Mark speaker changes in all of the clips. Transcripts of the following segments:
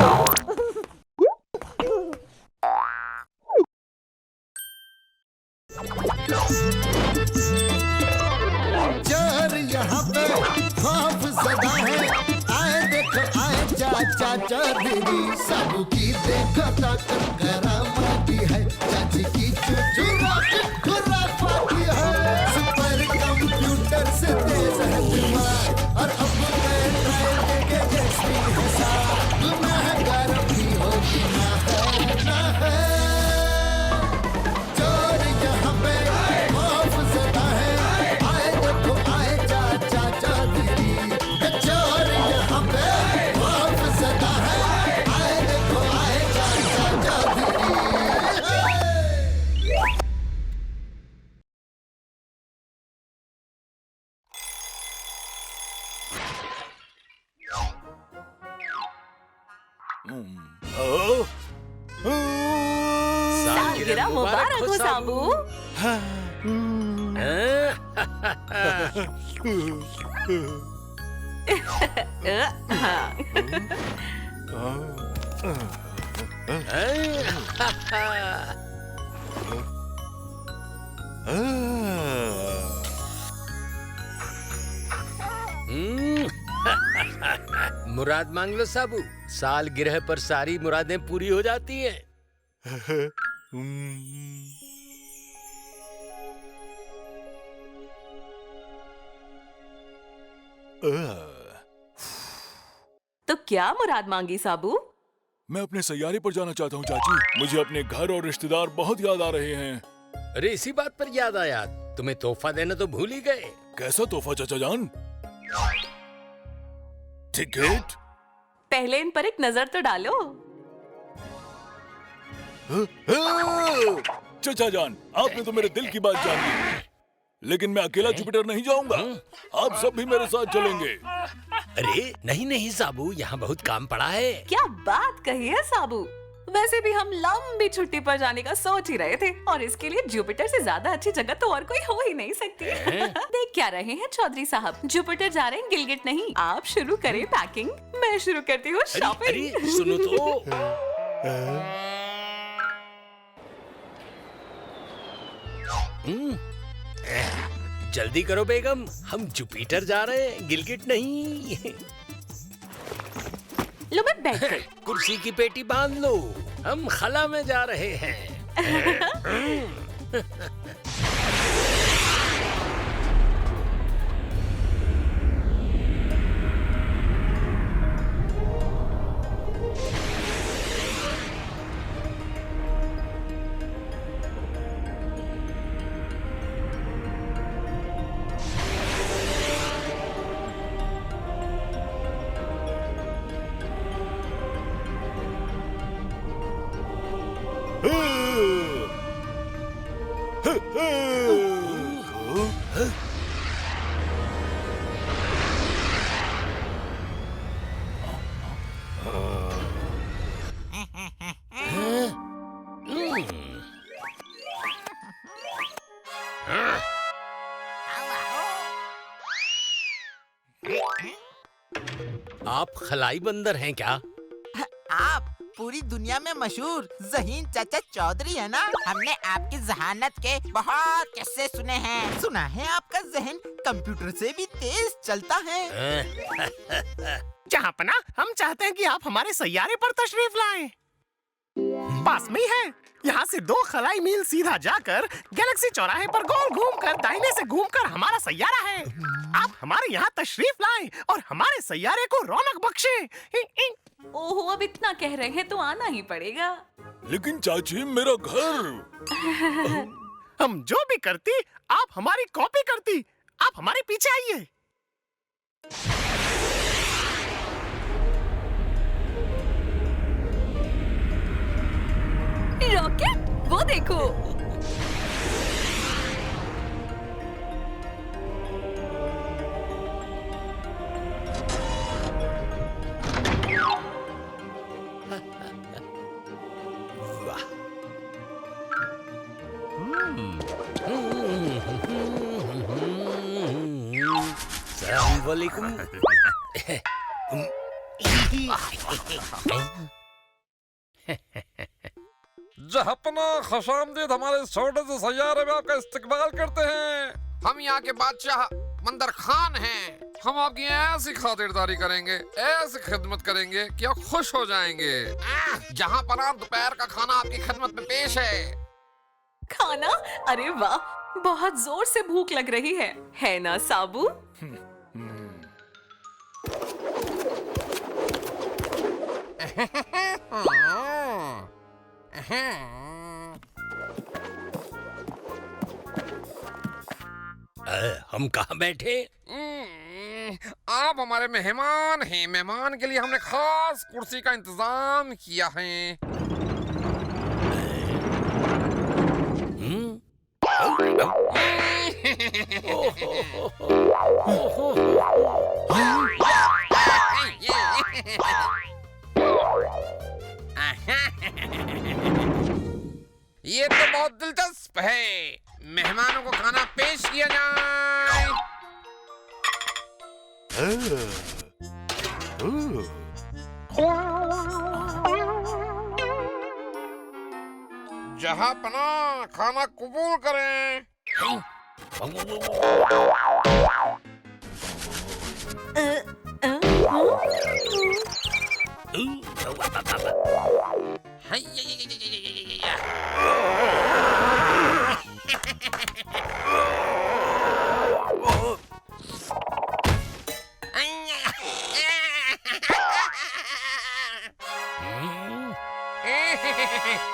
Speaker 1: चोर यहाँ पे खौफ ज़दा है, आए देखो आए चाचा चौधरी, सबकी देखो ताकत करामाती है, चाची की चुचुराती खुराफाती है, सुपर कंप्यूटर से तेज है दिमाग, और अब मैं ट्रायल के जैसी है साथ, गुनहगार भी होती ना है। चोर यहाँ पे खौफ ज़दा है, आए देखो आए चाचा चौधरी, चोर यहाँ पे खौफ ज़दा है, आए देखो आए चाचा चौधरी।
Speaker 2: सालगिरह मुबारक हो साबू।
Speaker 3: मुराद मांग लो साबू, सालगिरह पर सारी मुरादें पूरी हो जाती हैं।
Speaker 2: तो क्या मुराद मांगी साबू?
Speaker 4: मैं अपने सैयारे पर जाना चाहता हूँ चाची। मुझे अपने घर और रिश्तेदार बहुत याद आ रहे हैं।
Speaker 3: अरे इसी बात पर याद आया, तुम्हें तोहफा देना तो भूल ही गए।
Speaker 4: कैसा तोहफा चाचा जान? टिकट?
Speaker 2: पहले इन पर एक नजर तो डालो।
Speaker 4: चाचा जान, आपने तो मेरे दिल की बात जान ली, लेकिन मैं अकेला जुपिटर नहीं जाऊंगा। आप सब भी मेरे साथ चलेंगे।
Speaker 3: अरे नहीं नहीं साबू, यहाँ बहुत काम पड़ा है।
Speaker 2: क्या बात कही है साबू। वैसे भी हम लंबी छुट्टी पर जाने का सोच ही रहे थे, और इसके लिए जुपिटर से ज्यादा अच्छी जगह तो और कोई हो ही नहीं सकती। देख क्या रहे हैं चौधरी साहब, जुपिटर जा रहे हैं गिलगिट नहीं। आप शुरू करें पैकिंग, मैं शुरू करती हूँ शॉपिंग।
Speaker 3: अरे सुनो तो। जल्दी करो बेगम, हम जुपिटर जा रहे हैं, गिलगिट नहीं।
Speaker 2: लो मैं बैठ गई।
Speaker 3: कुर्सी की पेटी बांध लो, हम खला में जा रहे हैं। आप खलाई बंदर हैं क्या?
Speaker 5: आप पूरी दुनिया में मशहूर ज़हीन चाचा चौधरी है ना। हमने आपकी जहानत के बहुत किस्से सुने हैं। सुना है आपका जहन कंप्यूटर से भी तेज चलता है।
Speaker 6: जहाँपना, हम चाहते हैं कि आप हमारे सैयारे पर तशरीफ लाएं। पास में ही है। यहाँ से 2 खलाई मील सीधा जाकर गैलेक्सी चौराहे पर गोल घूमकर दाहिने से घूमकर हमारा सैयारा है। आप हमारे यहाँ तशरीफ लाएं और हमारे सैयारे को रौनक बख्शें।
Speaker 2: ओहो, अब इतना कह रहे हैं तो आना ही पड़ेगा।
Speaker 4: लेकिन चाची, मेरा घर।
Speaker 6: हम जो भी करती, आप हमारी कॉपी करती। आप हमारे पीछे आइए।
Speaker 2: रॉकेट, वो देखो।
Speaker 3: अस्सलामुअलैकुम।
Speaker 7: जहपना खुशामदीद हमारे इस छोटे से सैयारे में आपका इस्तकबाल करते हैं। हम यहाँ के बादशाह मंदर खान हैं। हम आपकी ऐसी खातिरदारी करेंगे, ऐसी खिदमत करेंगे कि आप खुश हो जाएंगे। जहाँ पर आप दोपहर का खाना आपकी खिदमत में पेश है।
Speaker 2: खाना? अरे वाह, बहुत जोर से भूख लग रही है ना साबू?
Speaker 3: हम कहाँ बैठे?
Speaker 7: आप हमारे मेहमान हैं। मेहमान के लिए हमने खास कुर्सी का इंतजाम किया है। ये तो बहुत दिलचस्प है। मेहमानों को खाना पेश किया जाए। जहाँ पना खाना कबूल करें।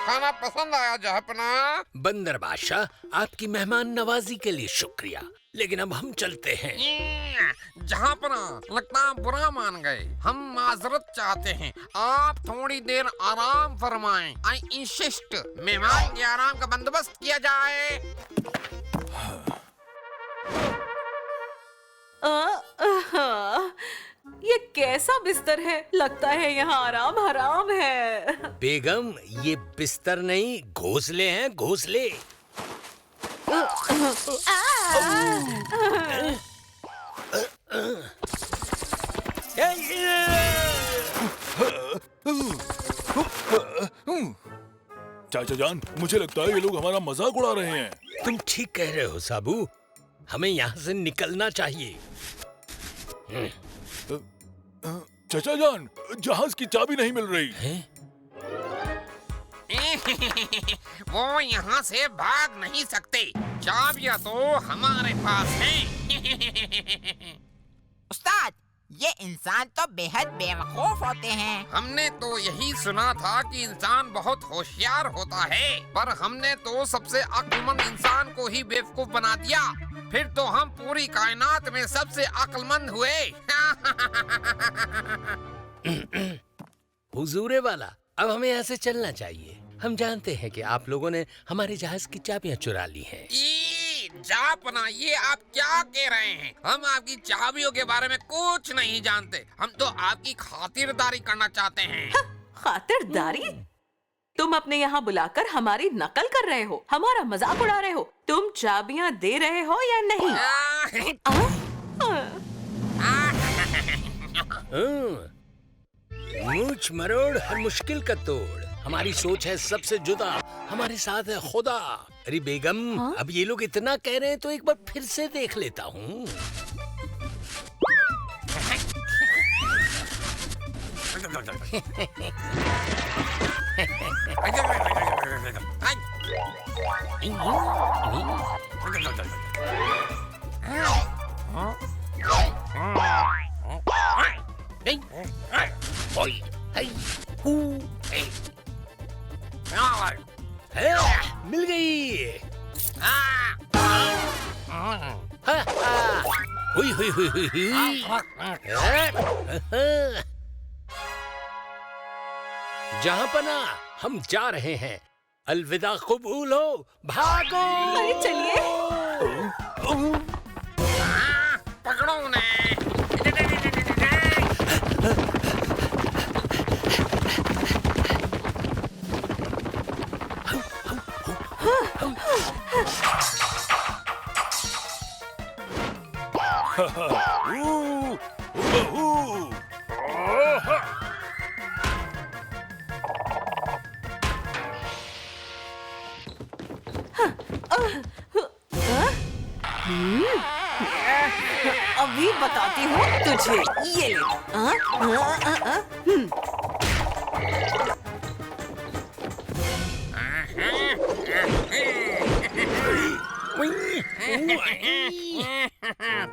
Speaker 7: खाना पसंद आया जहाँपना?
Speaker 3: बंदर बादशाह, आपकी मेहमान नवाजी के लिए शुक्रिया, लेकिन अब हम चलते हैं।
Speaker 7: जहाँपना, लगता है बुरा मान गए। हम माजरत चाहते हैं। आप थोड़ी देर आराम फरमाएं। आई इंसिस्ट, मेहमान के आराम का बंदोबस्त किया जाए।
Speaker 2: ये कैसा बिस्तर है? लगता है यहाँ आराम हराम है।
Speaker 3: बेगम, ये बिस्तर नहीं, घोंसले हैं, घोंसले।
Speaker 4: चाचा जान, मुझे लगता है ये लोग हमारा मजाक उड़ा रहे हैं।
Speaker 3: तुम ठीक कह रहे हो साबू, हमें यहाँ से निकलना चाहिए।
Speaker 4: चाचा जान, जहाज की चाबी नहीं मिल रही
Speaker 3: है?
Speaker 7: वो यहाँ से भाग नहीं सकते। चाबियां तो हमारे पास हैं।
Speaker 5: उस्ताद, ये इंसान तो बेहद बेवकूफ होते हैं।
Speaker 7: हमने तो यही सुना था कि इंसान बहुत होशियार होता है, पर हमने तो सबसे अक्लमंद इंसान को ही बेवकूफ बना दिया। फिर तो हम पूरी कायनात में सबसे अक्लमंद हुए।
Speaker 3: हुजूरे वाला, अब हमें यहाँ से चलना चाहिए। हम जानते हैं कि आप लोगों ने हमारे जहाज की चाबियां चुरा ली हैं।
Speaker 7: जापना, ये आप क्या कह रहे हैं? हम आपकी चाबियों के बारे में कुछ नहीं जानते। हम तो आपकी खातिरदारी करना चाहते हैं।
Speaker 2: खातिरदारी? तुम अपने यहाँ बुलाकर हमारी नकल कर रहे हो, हमारा मजाक उड़ा रहे हो। तुम चाबियां दे रहे हो या नहीं?
Speaker 3: मूछ मरोड़ हर मुश्किल का तोड़। हमारी सोच है सबसे जुदा, हमारे साथ है खुदा। अरे बेगम, अब ये लोग इतना कह रहे हैं तो एक बार फिर से देख लेता हूँ। मिल गई। हुई हुई हुई हुई हुई। जहाँ पना, हम जा रहे हैं। अलविदा कबूल हो, भागो।
Speaker 2: अरे चलिए।
Speaker 7: पकड़ो उन्हें।
Speaker 2: अभी बताती हूँ तुझे। ये ले।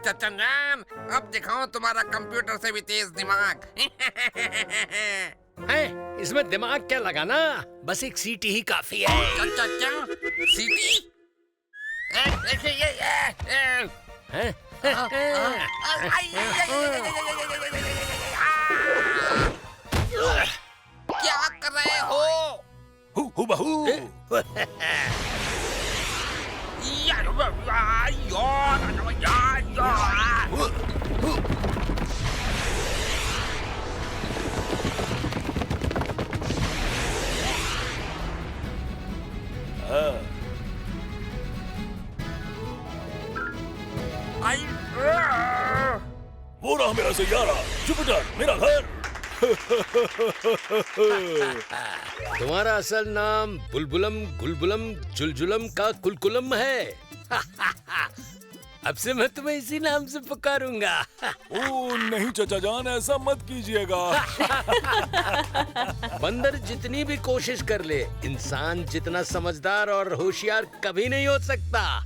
Speaker 7: चाचा जान, अब दिखाओ तुम्हारा कंप्यूटर से भी तेज दिमाग।
Speaker 3: है, इसमें दिमाग क्या लगाना, बस एक सीटी ही काफी है।
Speaker 7: चाचा सीटी?
Speaker 3: हैं?
Speaker 7: क्या कर रहे हो?
Speaker 4: हु बहू। वो रहा मेरा सैयारा जुपिटर, मेरा घर।
Speaker 3: तुम्हारा असल नाम बुलबुलम गुलबुलम जुलजुलम का कुलकुलम है। अब से मैं तुम्हें इसी नाम से पुकारूंगा।
Speaker 4: ओ नहीं चाचा जान, ऐसा मत कीजिएगा।
Speaker 3: बंदर जितनी भी कोशिश कर ले, इंसान जितना समझदार और होशियार कभी नहीं हो सकता।